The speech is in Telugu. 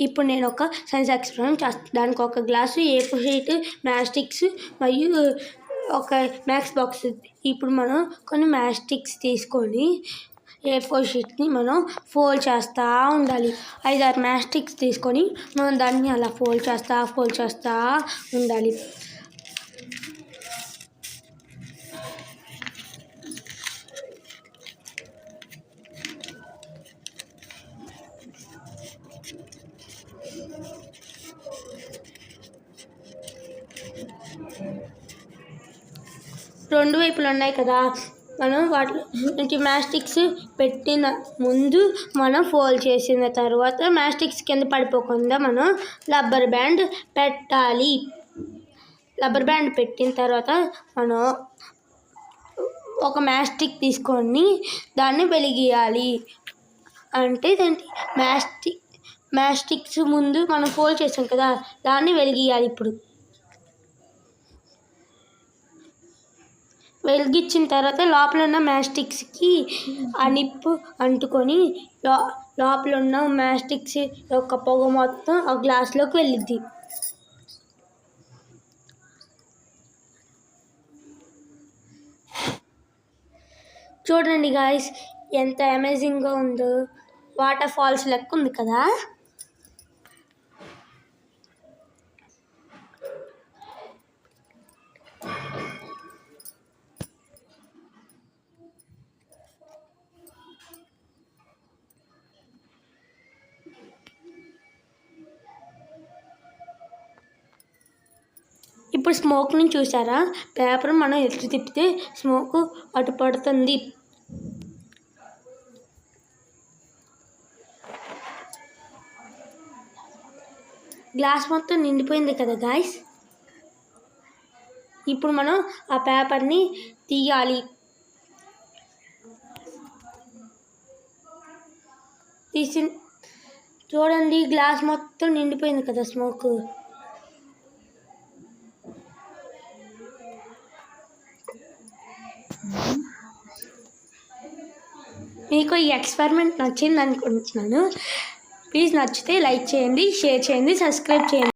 ఇప్పుడు నేను ఒక సైన్స్ ఎక్స్పెరిమెంట్ చేస్తాను. దానికి ఒక గ్లాసు A4 షీట్, మ్యాస్టిక్స్ మరియు ఒక మ్యాక్స్ బాక్స్. ఇప్పుడు మనం కొన్ని మ్యాస్టిక్స్ తీసుకొని A4 షీట్ని మనం ఫోల్డ్ చేస్తూ ఉండాలి. 5-6 మ్యాస్టిక్స్ తీసుకొని మనం దాన్ని అలా ఫోల్డ్ చేస్తూ ఉండాలి. రెండు వైపులు ఉన్నాయి కదా, మనం వాటికి మ్యాస్టిక్స్ పెట్టిన ముందు మనం ఫోల్డ్ చేసిన తర్వాత మ్యాస్టిక్స్ కింద పడిపోకుండా మనం రబ్బర్ బ్యాండ్ పెట్టాలి. రబ్బర్ బ్యాండ్ పెట్టిన తర్వాత మనం ఒక మ్యాస్టిక్ తీసుకొని దాన్ని వెలిగియాలి. అంటే మ్యాస్టిక్స్ ముందు మనం ఫోల్డ్ చేసాం కదా, దాన్ని వెలిగియాలి. ఇప్పుడు వెలిగించిన తర్వాత లోపల ఉన్న మ్యాస్టిక్స్కి ఆ నిప్పు అంటుకొని లోపల ఉన్న మ్యాస్టిక్స్ యొక్క పొగ మొత్తం ఆ గ్లాస్లోకి వెళ్ళిద్ది. చూడండి గాయ్స్, ఎంత అమేజింగ్గా ఉందో. వాటర్ ఫాల్స్ లెక్క ఉంది కదా. ఇప్పుడు స్మోక్ని చూసారా? పేపర్ మనం ఎటు తిప్పితే స్మోక్ అటు పడుతుంది. గ్లాస్ మొత్తం నిండిపోయింది కదా గాయ్స్. ఇప్పుడు మనం ఆ పేపర్ని తీయాలి. చూడండి, గ్లాస్ మొత్తం నిండిపోయింది కదా స్మోక్. మీకు ఈ ఎక్స్పెరిమెంట్ నచ్చింది అనుకుంటున్నాను. ప్లీజ్ నచ్చితే లైక్ చేయండి, షేర్ చేయండి, సబ్స్క్రైబ్ చేయండి.